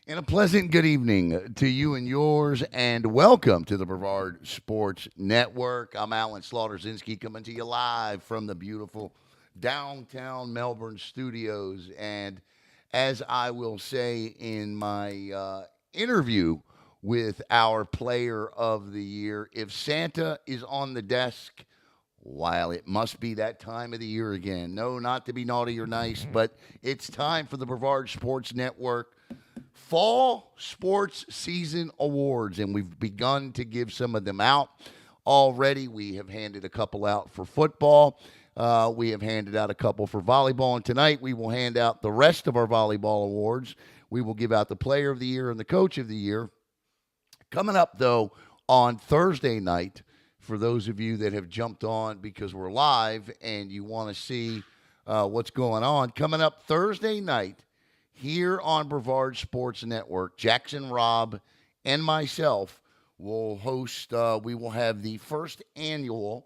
And a pleasant good evening to you and yours, and welcome to the Brevard Sports Network. I'm Alan Slaughterzinski coming to you live from the beautiful downtown Melbourne studios. And as I will say in my interview with our player of the year, if Santa is on the desk, while it must be that time of the year again. No, not to be naughty or nice, but it's time for the Brevard Sports Network Fall Sports Season Awards, and we've begun to give some of them out already. We have handed a couple out for football. We have handed out a couple for volleyball, and tonight we will hand out the rest of our volleyball awards. We will give out the Player of the Year and the Coach of the Year. Coming up, though, on Thursday night, for those of you that have jumped on because we're live and you want to see what's going on, coming up Thursday night, here on Brevard Sports Network, Jackson Robb and myself will host, we will have the first annual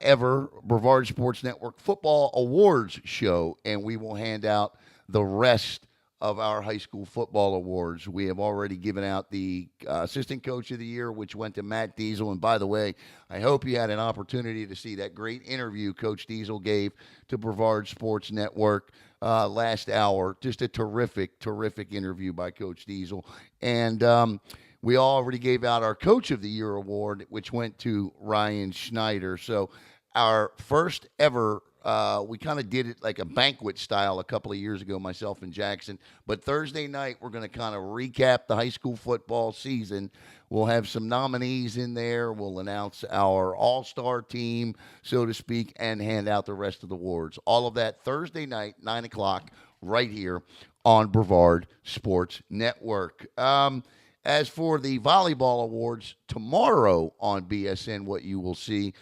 ever Brevard Sports Network Football Awards show, and we will hand out the rest of our high school football awards. We have already given out the Assistant Coach of the Year, which went to Matt Diesel. And by the way, I hope you had an opportunity to see that great interview Coach Diesel gave to Brevard Sports Network last hour. Just a terrific interview by Coach Diesel. And we already gave out our Coach of the Year award, which went to Ryan Schneider. So our first ever we kind of did it like a banquet style a couple of years ago, myself and Jackson. But Thursday night, we're going to kind of recap the high school football season. We'll have some nominees in there. We'll announce our all-star team, so to speak, and hand out the rest of the awards. All of that Thursday night, 9 o'clock, right here on Brevard Sports Network. As for the volleyball awards, tomorrow on BSN, what you will see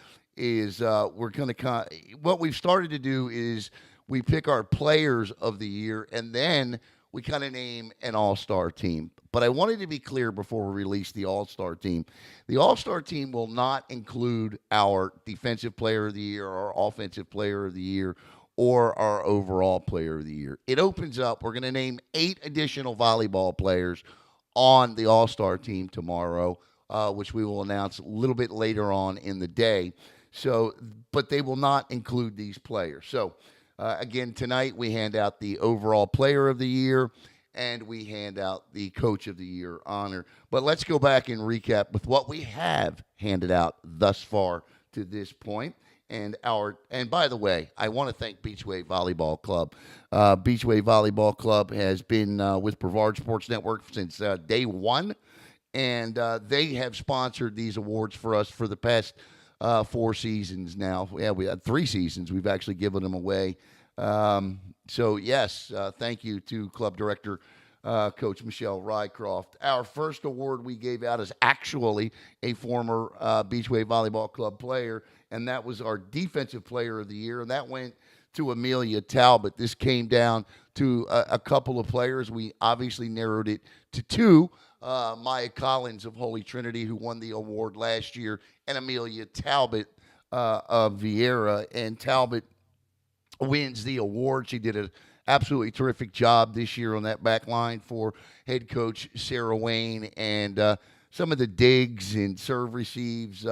is we're going to what we've started to do is we pick our players of the year, and then we kind of name an all-star team. But I wanted to be clear before we release the all-star team. The all-star team will not include our defensive player of the year, our offensive player of the year, or our overall player of the year. It opens up. We're going to name 8 additional volleyball players on the all-star team tomorrow, which we will announce a little bit later on in the day. So, but they will not include these players. So, again, tonight we hand out the overall player of the year and we hand out the coach of the year honor. But let's go back and recap with what we have handed out thus far to this point. And by the way, I want to thank Beachway Volleyball Club. Beachway Volleyball Club has been with Brevard Sports Network since day one, and they have sponsored these awards for us for the past 4 seasons now. Yeah, we had 3 seasons. We've actually given them away. So, yes, thank you to Club Director Coach Michelle Rycroft. Our first award we gave out is actually a former Beachway Volleyball Club player, and that was our Defensive Player of the Year, and that went to Amelia Talbot. This came down to a couple of players. We obviously narrowed it to 2. Maya Collins of Holy Trinity, who won the award last year, and Amelia Talbot of Vieira. And Talbot wins the award. She did an absolutely terrific job this year on that back line for head coach Sarah Wayne. And some of the digs and serve receives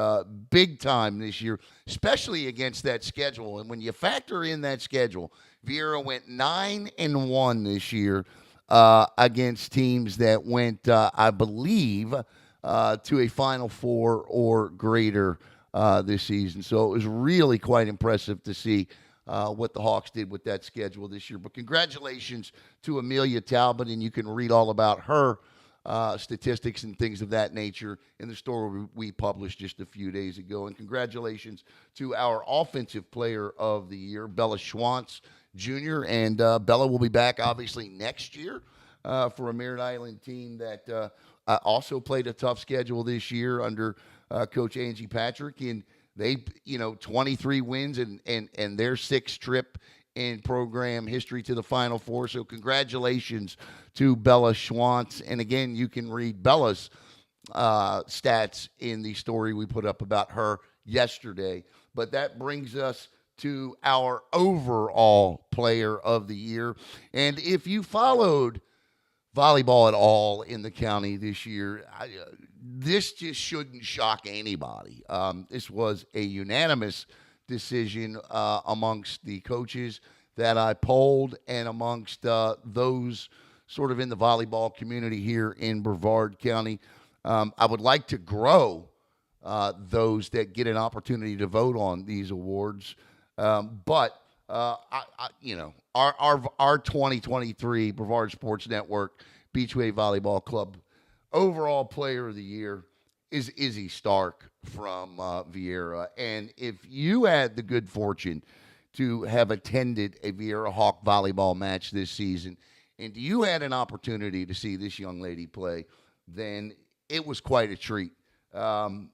big time this year, especially against that schedule. And when you factor in that schedule, Vieira went 9-1 this year. Against teams that went, I believe, to a Final Four or greater this season. So it was really quite impressive to see what the Hawks did with that schedule this year. But congratulations to Amelia Talbot, and you can read all about her statistics and things of that nature in the story we published just a few days ago. And congratulations to our Offensive Player of the Year, Bella Schwantz Jr., and Bella will be back obviously next year for a Merritt Island team that also played a tough schedule this year under Coach Angie Patrick, and they 23 wins and their 6th trip in program history to the Final Four. So congratulations to Bella Schwantz, and again, you can read Bella's stats in the story we put up about her yesterday. But that brings us to our overall player of the year. And if you followed volleyball at all in the county this year. This just shouldn't shock anybody. This was a unanimous decision amongst the coaches that I polled and amongst those sort of in the volleyball community here in Brevard County. I would like to grow those that get an opportunity to vote on these awards. Our 2023 Brevard Sports Network Beachway Volleyball Club overall player of the year is Izzy Stark from Vieira. And if you had the good fortune to have attended a Vieira Hawk volleyball match this season, and you had an opportunity to see this young lady play, then it was quite a treat. Um,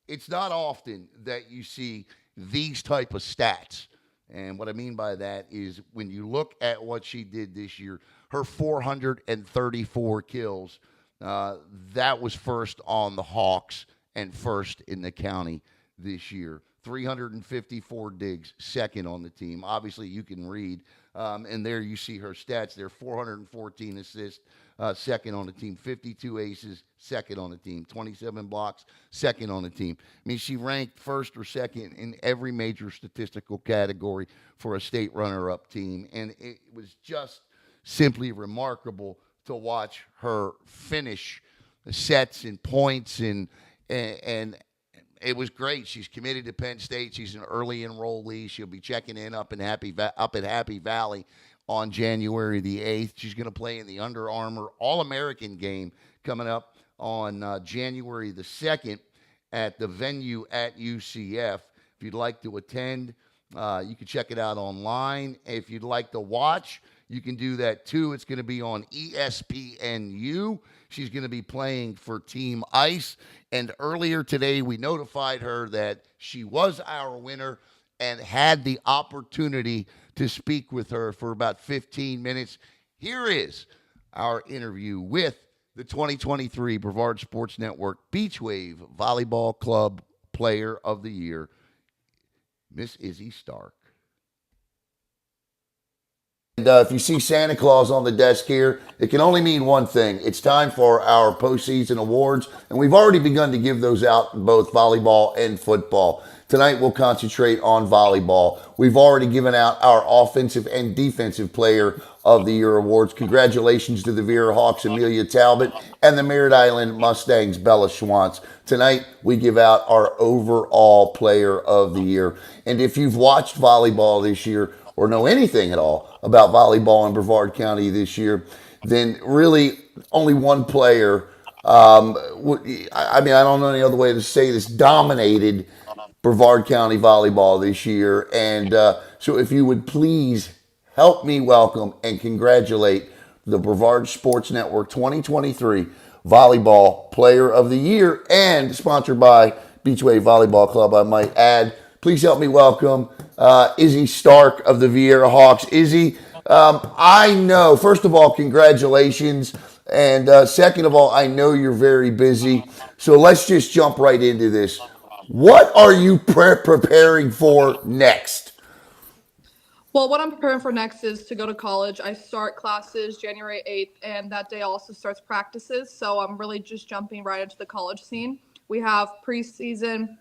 it's not often that you see these type of stats. And what I mean by that is when you look at what she did this year, her 434 kills, uh, that was first on the Hawks and first in the county this year. 354 digs, second on the team. Obviously, you can read, and there you see her stats. There, 414 assists, second on the team. 52 aces, second on the team. 27 blocks, second on the team. I mean, she ranked first or second in every major statistical category for a state runner-up team, and it was just simply remarkable to watch her finish the sets and points and it was great. She's committed to Penn State. She's an early enrollee. She'll be checking in up at Happy Valley on January the 8th. She's going to play in the Under Armour All-American game coming up on January the 2nd at the venue at UCF. If you'd like to attend, you can check it out online. If you'd like to watch, you can do that too. It's going to be on ESPNU. She's going to be playing for Team Ice. And earlier today, we notified her that she was our winner and had the opportunity to speak with her for about 15 minutes. Here is our interview with the 2023 Brevard Sports Network Beach Wave Volleyball Club Player of the Year, Miss Izzy Stark. And if you see Santa Claus on the desk here, it can only mean one thing. It's time for our postseason awards, and we've already begun to give those out in both volleyball and football. Tonight, we'll concentrate on volleyball. We've already given out our offensive and defensive player of the year awards. Congratulations to the Vera Hawks, Amelia Talbot, and the Merritt Island Mustangs, Bella Schwantz. Tonight, we give out our overall player of the year. And if you've watched volleyball this year, or know anything at all about volleyball in Brevard County this year, then really only one player, I don't know any other way to say this, dominated Brevard County volleyball this year. And so if you would please help me welcome and congratulate the Brevard Sports Network 2023 Volleyball Player of the Year and sponsored by Beachway Volleyball Club, I might add. Please help me welcome Izzy Stark of the Vieira Hawks. Izzy, I know, first of all, congratulations. And second of all, I know you're very busy. So let's just jump right into this. What are you preparing for next? Well, what I'm preparing for next is to go to college. I start classes January 8th, and that day also starts practices. So I'm really just jumping right into the college scene. We have preseason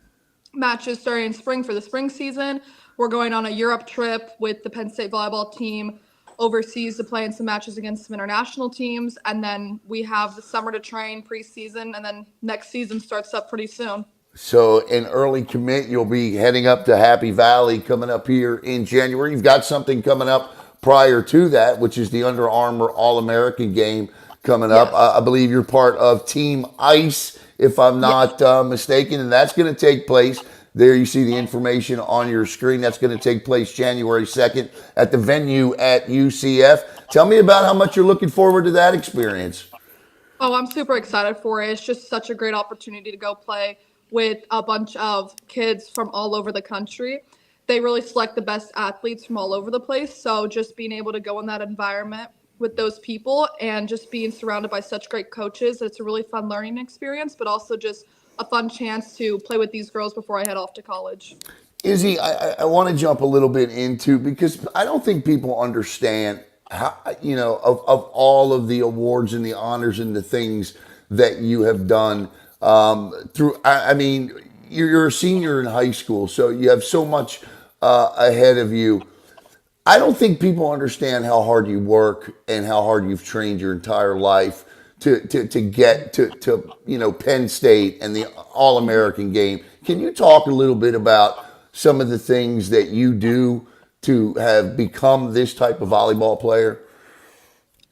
matches starting in spring for the spring season. We're going on a Europe trip with the Penn State volleyball team overseas to play in some matches against some international teams. And then we have the summer to train preseason, and then next season starts up pretty soon. So, in early commit, you'll be heading up to Happy Valley coming up here in January. You've got something coming up prior to that, which is the Under Armour All American game coming up. Yes. I believe you're part of Team Ice, if I'm Yes. not mistaken, and that's going to take place. There you see the information on your screen. That's going to take place January 2nd at the venue at UCF. Tell me about how much you're looking forward to that experience. Oh, I'm super excited for it. It's just such a great opportunity to go play with a bunch of kids from all over the country. They really select the best athletes from all over the place. So just being able to go in that environment with those people and just being surrounded by such great coaches, it's a really fun learning experience, but also just a fun chance to play with these girls before I head off to college. Izzy, I want to jump a little bit into because I don't think people understand of all of the awards and the honors and the things that you have done through. I mean, you're a senior in high school, so you have so much ahead of you. I don't think people understand how hard you work and how hard you've trained your entire life to get to Penn State and the All American game. Can you talk a little bit about some of the things that you do to have become this type of volleyball player?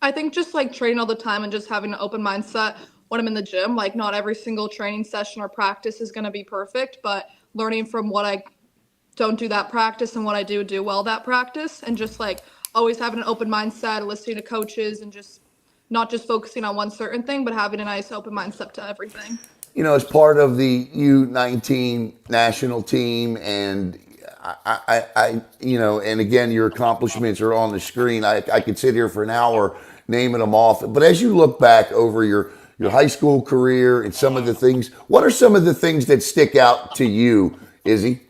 I think just like training all the time and just having an open mindset when I'm in the gym, like not every single training session or practice is going to be perfect, but learning from what I don't do that practice and what I do well that practice, and just like always having an open mindset, listening to coaches, and just not just focusing on one certain thing, but having a nice open mindset to everything. As part of the U19 national team, and and again, your accomplishments are on the screen. I could sit here for an hour naming them off. But as you look back over your high school career and some of the things, what are some of the things that stick out to you, Izzy?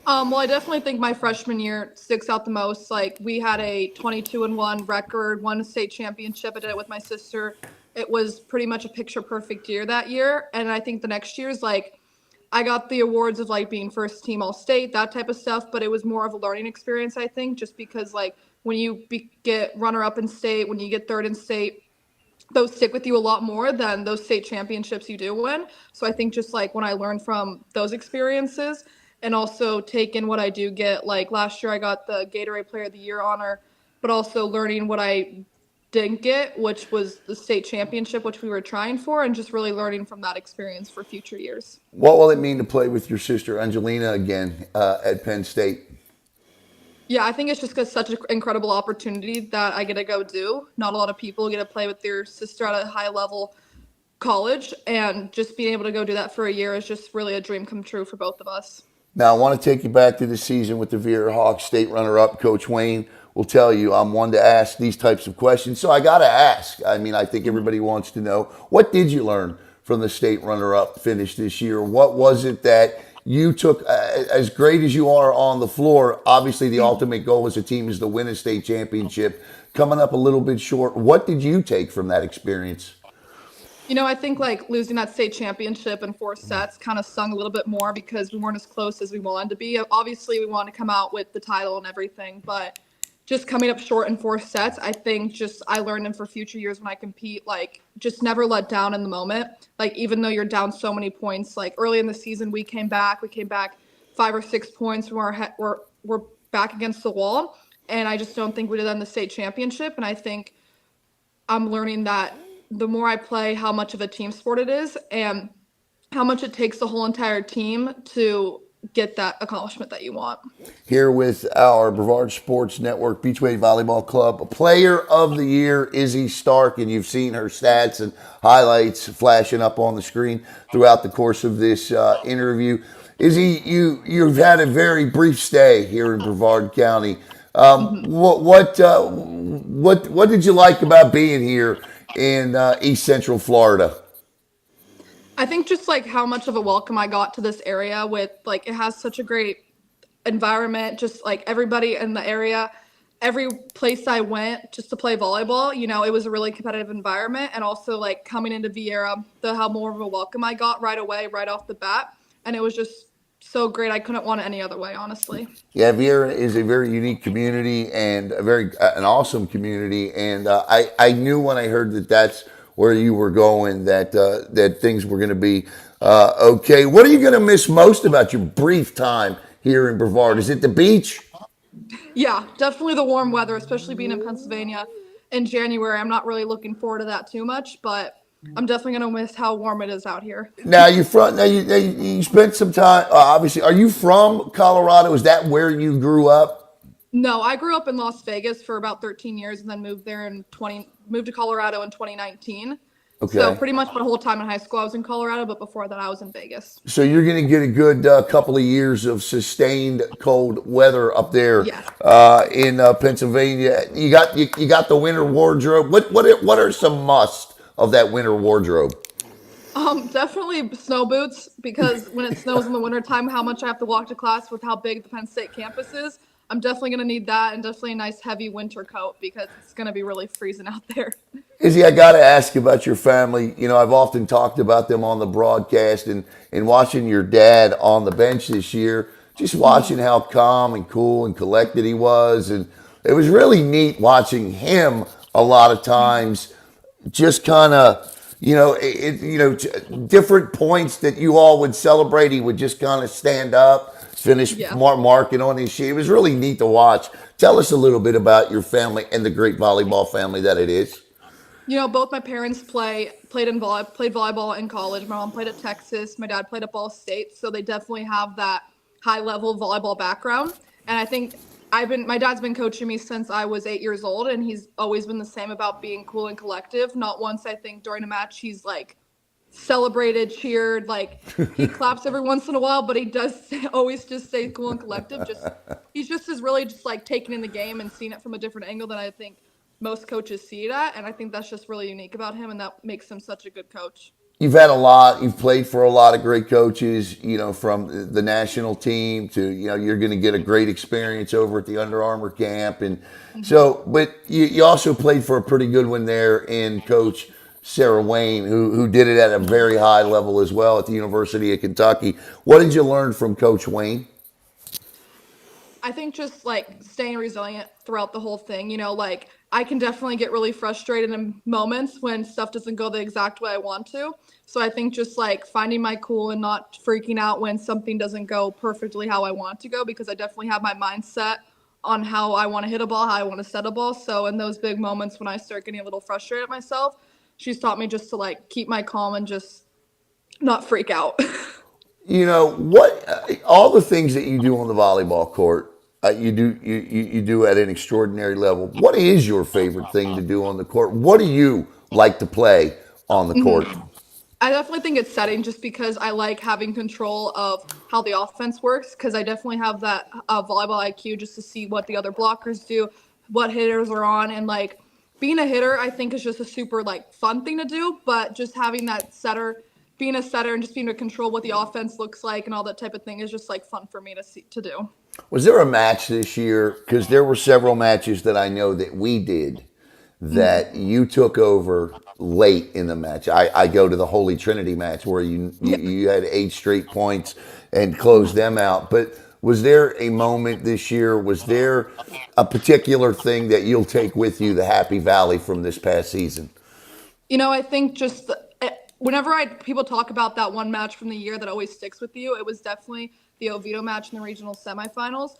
Well, I definitely think my freshman year sticks out the most. Like we had a 22-1 record, won a state championship. I did it with my sister. It was pretty much a picture perfect year that year. And I think the next year's like I got the awards of like being first team all state, that type of stuff. But it was more of a learning experience, I think, just because like when you get runner up in state, when you get third in state, those stick with you a lot more than those state championships you do win. So I think just like when I learned from those experiences and also taking what I do get, like last year I got the Gatorade Player of the Year honor, but also learning what I didn't get, which was the state championship, which we were trying for, and just really learning from that experience for future years. What will it mean to play with your sister Angelina again at Penn State? Yeah, I think it's just such an incredible opportunity that I get to go do. Not a lot of people get to play with their sister at a high level college, and just being able to go do that for a year is just really a dream come true for both of us. Now, I want to take you back to the season with the Viera Hawks state runner up. Coach Wayne will tell you I'm one to ask these types of questions. So I got to ask. I mean, I think everybody wants to know, what did you learn from the state runner up finish this year? What was it that you took, as great as you are on the floor? Obviously, the ultimate goal as a team is to win a state championship. Coming up a little bit short. What did you take from that experience? I think like losing that state championship in four sets kind of stung a little bit more because we weren't as close as we wanted to be. Obviously, we wanted to come out with the title and everything, but just coming up short in four sets, I think just I learned them for future years when I compete, like just never let down in the moment. Like even though you're down so many points, like early in the season, we came back 5 or 6 points when we're back against the wall. And I just don't think we did that in the state championship. And I think I'm learning that the more I play, how much of a team sport it is and how much it takes the whole entire team to get that accomplishment that you want. Here with our Brevard Sports Network Beachway Volleyball Club Player of the Year, Izzy Stark, and you've seen her stats and highlights flashing up on the screen throughout the course of this interview. Izzy, you've had a very brief stay here in Brevard County. Mm-hmm. What did you like about being here in East Central Florida? I think just like how much of a welcome I got to this area with like it has such a great environment, just like everybody in the area, every place I went just to play volleyball, it was a really competitive environment. And also like coming into Vieira, the how more of a welcome I got right away, right off the bat. And it was just so great. I couldn't want it any other way, honestly. Yeah, Viera is a very unique community and a very an awesome community. And I knew when I heard that that's where you were going that things were going to be okay. What are you going to miss most about your brief time here in Brevard? Is it the beach? Yeah, definitely the warm weather, especially being in Pennsylvania in January. I'm not really looking forward to that too much, but I'm definitely going to miss how warm it is out here. Now you spent some time. Obviously, are you from Colorado? Is that where you grew up? No, I grew up in Las Vegas for about 13 years and then moved to Colorado in 2019. So Okay. pretty much my whole time in high school I was in Colorado, but before that I was in Vegas. So you're going to get a good couple of years of sustained cold weather up there Yeah. in Pennsylvania. You got the winter wardrobe. What are some must of that winter wardrobe? Definitely snow boots because when it snows in the wintertime, how much I have to walk to class with how big the Penn State campus is. I'm definitely going to need that, and definitely a nice heavy winter coat because it's going to be really freezing out there. Izzy, I got to ask about your family. You know, I've often talked about them on the broadcast and watching your dad on the bench this year, just watching how calm and cool and collected he was. And it was really neat watching him a lot of times just kind of, different points that you all would celebrate. He would just kind of stand up, finish Yeah. marking on his sheet. It was really neat to watch. Tell us a little bit about your family and the great volleyball family that it is. Both my parents played volleyball in college. My mom played at Texas. My dad played at Ball State, so they definitely have that high level volleyball background. And I think my dad's been coaching me since I was 8 years old, and he's always been the same about being cool and collective. Not once, I think, during a match he's like celebrated, cheered, like he claps every once in a while, but he does always just stay cool and collective. Just he's just is really just like taking in the game and seeing it from a different angle than I think most coaches see it at, and I think that's just really unique about him, and that makes him such a good coach. You've played for a lot of great coaches, from the national team to, you're going to get a great experience over at the Under Armour camp. And Hmm. so, but you also played for a pretty good one there in Coach Sarah Wayne, who did it at a very high level as well at the University of Kentucky. What did you learn from Coach Wayne? I think just like staying resilient throughout the whole thing, like I can definitely get really frustrated in moments when stuff doesn't go the exact way I want to. So I think just like finding my cool and not freaking out when something doesn't go perfectly how I want to go, because I definitely have my mindset on how I want to hit a ball, how I want to set a ball. So in those big moments when I start getting a little frustrated at myself, she's taught me just to like keep my calm and just not freak out. All the things that you do on the volleyball court, you do at an extraordinary level. What is your favorite thing to do on the court? What do you like to play on the court? I definitely think it's setting, just because I like having control of how the offense works, because I definitely have that volleyball IQ just to see what the other blockers do, what hitters are on, and like being a hitter, I think is just a super like fun thing to do. But just having that setter, being a setter, and just being able to control what the offense looks like and all that type of thing is just like fun for me to do. Was there a match this year? Because there were several matches that I know that we did that you took over late in the match. I go to the Holy Trinity match where Yeah. you had 8 straight points and closed them out. But was there a moment this year? Was there a particular thing that you'll take with you, the Happy Valley from this past season? I think just whenever people talk about that one match from the year that always sticks with you, it was definitely the Oviedo match in the regional semifinals.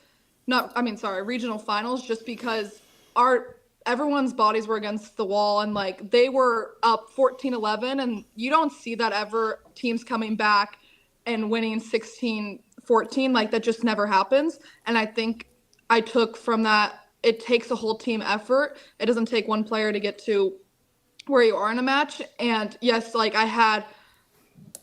Not, I mean, sorry, regional finals, just because our everyone's bodies were against the wall, and like they were up 14-11, and you don't see that ever, teams coming back and winning 16-14. Like that just never happens. And I think I took from that, it takes a whole team effort. It doesn't take one player to get to where you are in a match. And yes, like I had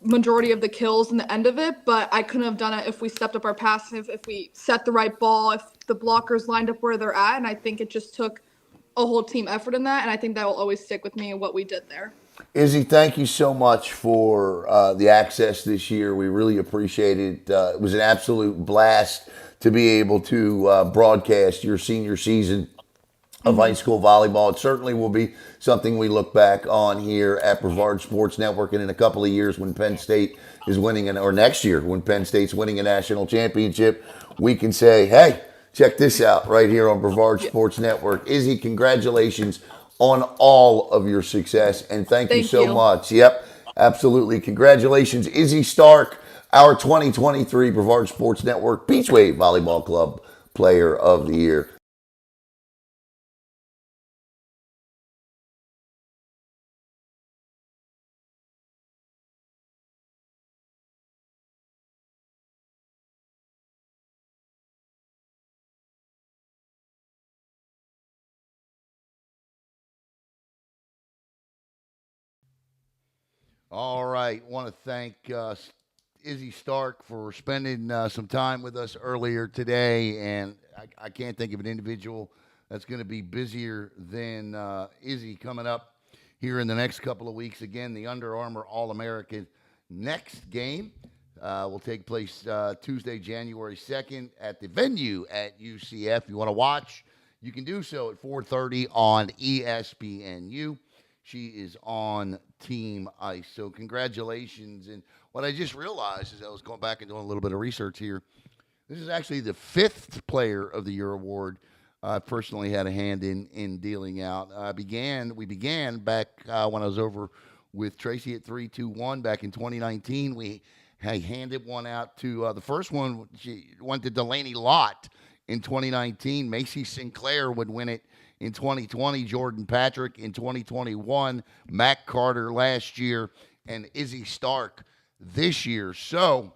majority of the kills in the end of it, but I couldn't have done it if we stepped up our passive, if we set the right ball, if the blockers lined up where they're at. And I think it just took a whole team effort in that, and I think that will always stick with me and what we did there. Izzy, thank you so much for the access this year. We really appreciate it. It was an absolute blast to be able to broadcast your senior season of high Mm-hmm. school volleyball. It certainly will be something we look back on here at Brevard Sports Network. And in a couple of years, when Penn State is winning, or next year, when Penn State's winning a national championship, we can say, hey, check this out right here on Brevard Yeah. Sports Network. Izzy, congratulations on all of your success. And thank you Thank so you. much. Yep, absolutely. Congratulations, Izzy Stark, our 2023 Brevard Sports Network Beachwave Volleyball Club Player of the Year. All right. Want to thank Izzy Stark for spending some time with us earlier today. And I can't think of an individual that's going to be busier than Izzy coming up here in the next couple of weeks. Again, the Under Armour All American next game will take place Tuesday, January 2nd at the venue at UCF. You want to watch? You can do so at 4:30 on ESPNU. She is on Team Ice. So congratulations. And what I just realized as I was going back and doing a little bit of research here, this is actually the fifth Player of the Year award I personally had a hand in dealing out. We began back when I was over with Tracy at 321 back in 2019. We had handed one out to the first one. She went to Delaney Lott in 2019. Macy Sinclair would win it in 2020. Jordan Patrick in 2021. Mac Carter last year, and Izzy Stark this year. So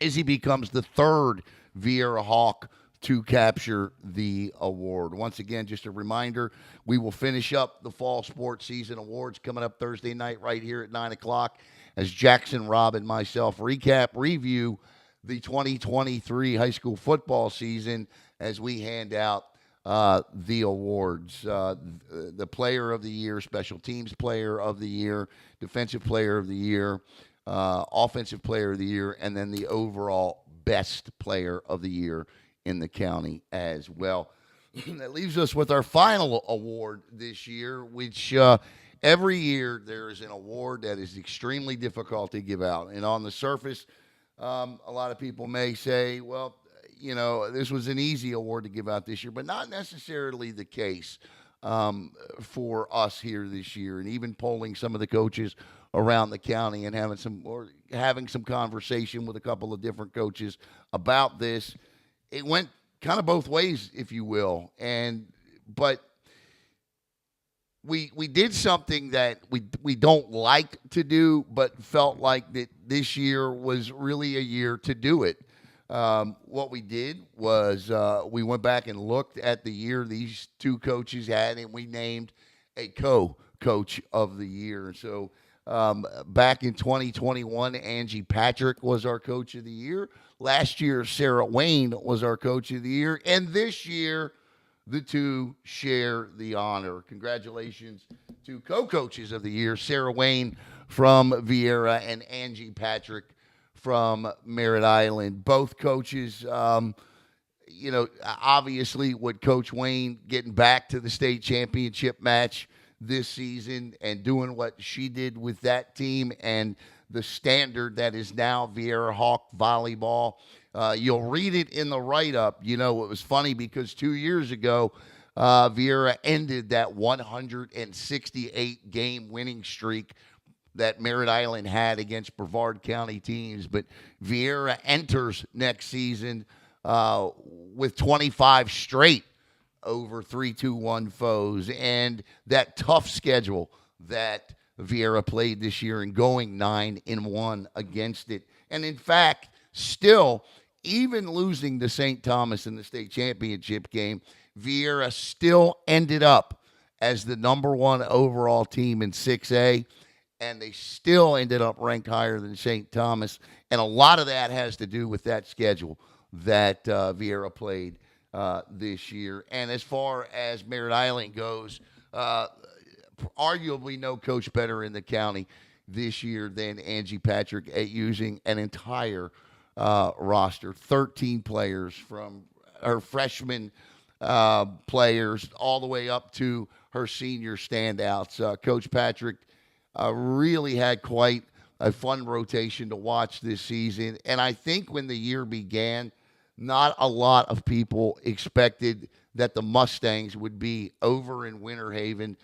Izzy becomes the third Vieira Hawk to capture the award. Once again, just a reminder, we will finish up the Fall Sports Season Awards coming up Thursday night right here at 9 o'clock as Jackson, Rob, and myself review the 2023 high school football season as we hand out the awards. The Player of the Year, Special Teams Player of the Year, Defensive Player of the Year, Offensive Player of the Year, and then the overall Best Player of the Year in the county as well. That leaves us with our final award this year, which every year there is an award that is extremely difficult to give out. And on the surface, a lot of people may say, well, this was an easy award to give out this year, but not necessarily the case for us here this year. And even polling some of the coaches around the county and having some conversation with a couple of different coaches about this, it went kind of both ways, if you will. But we did something that we don't like to do, but felt like that this year was really a year to do it. What we did was we went back and looked at the year these two coaches had, and we named a co-coach of the year. So back in 2021, Angie Patrick was our coach of the year. Last year, Sarah Wayne was our coach of the year. And this year, the two share the honor. Congratulations to co-coaches of the year, Sarah Wayne from Vieira and Angie Patrick from Merritt Island. Both coaches, obviously with Coach Wayne getting back to the state championship match this season and doing what she did with that team and the standard that is now Vieira Hawk volleyball. You'll read it in the write-up. It was funny because 2 years ago, Vieira ended that 168-game winning streak that Merritt Island had against Brevard County teams. But Vieira enters next season with 25 straight over 3-2-1 foes. And that tough schedule that Vieira played this year and going 9-1 against it. And in fact, still, even losing to St. Thomas in the state championship game, Vieira still ended up as the number one overall team in 6A, and they still ended up ranked higher than St. Thomas. And a lot of that has to do with that schedule that Vieira played this year. And as far as Merritt Island goes, arguably no coach better in the county this year than Angie Patrick at using an entire roster, 13 players from her freshman players all the way up to her senior standouts. Coach Patrick really had quite a fun rotation to watch this season. And I think when the year began, not a lot of people expected that the Mustangs would be over in Winter Haven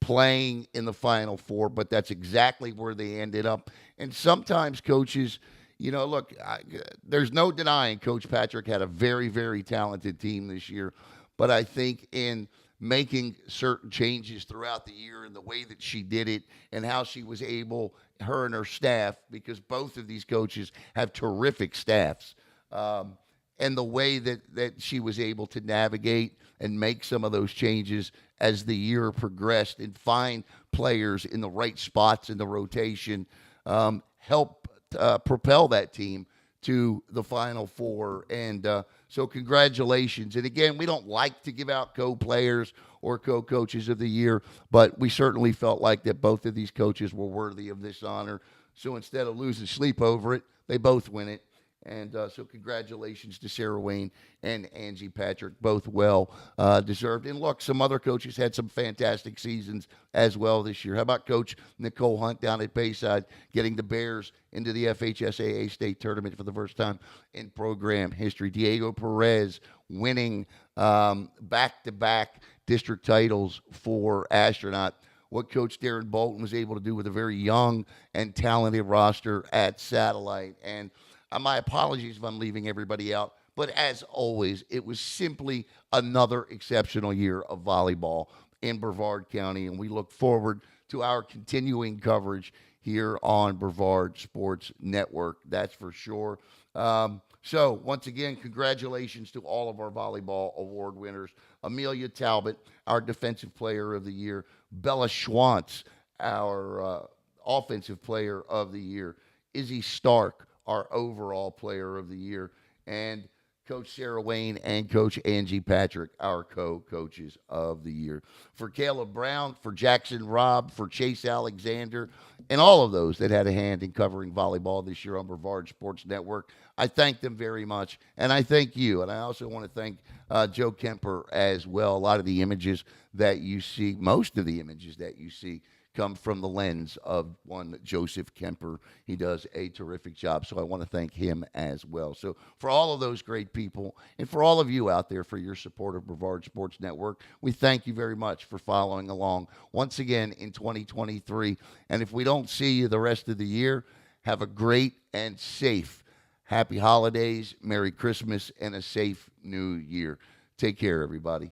playing in the Final Four, but that's exactly where they ended up. And sometimes coaches, there's no denying Coach Patrick had a very, very talented team this year. But I think in making certain changes throughout the year and the way that she did it and how she was able, her and her staff, because both of these coaches have terrific staffs, and the way that she was able to navigate and make some of those changes as the year progressed and find players in the right spots in the rotation, help propel that team to the Final Four. And so congratulations. And again, we don't like to give out co-players or co-coaches of the year, but we certainly felt like that both of these coaches were worthy of this honor. So instead of losing sleep over it, they both win it. And so, congratulations to Sarah Wayne and Angie Patrick, both well deserved. And look, some other coaches had some fantastic seasons as well this year. How about Coach Nicole Hunt down at Bayside getting the Bears into the FHSAA state tournament for the first time in program history? Diego Perez winning back to back district titles for Astronaut. What Coach Darren Bolton was able to do with a very young and talented roster at Satellite. And my apologies if I'm leaving everybody out. But as always, it was simply another exceptional year of volleyball in Brevard County. And we look forward to our continuing coverage here on Brevard Sports Network. That's for sure. So, once again, congratulations to all of our volleyball award winners. Amelia Talbot, our Defensive Player of the Year. Bella Schwantz, our Offensive Player of the Year. Izzy Stark, our Overall Player of the Year. And Coach Sarah Wayne and Coach Angie Patrick, our co-coaches of the year. For Caleb Brown, for Jackson Robb, for Chase Alexander, and all of those that had a hand in covering volleyball this year on Brevard Sports Network, I thank them very much, and I thank you. And I also want to thank Joe Kemper as well. A lot of the images that you see, most of the images that you see, come from the lens of one Joseph Kemper. He does a terrific job, so I want to thank him as well. So for all of those great people, and for all of you out there for your support of Brevard Sports Network, we thank you very much for following along once again in 2023. And if we don't see you the rest of the year, have a great and safe happy holidays, Merry Christmas, and a safe new year. Take care, everybody.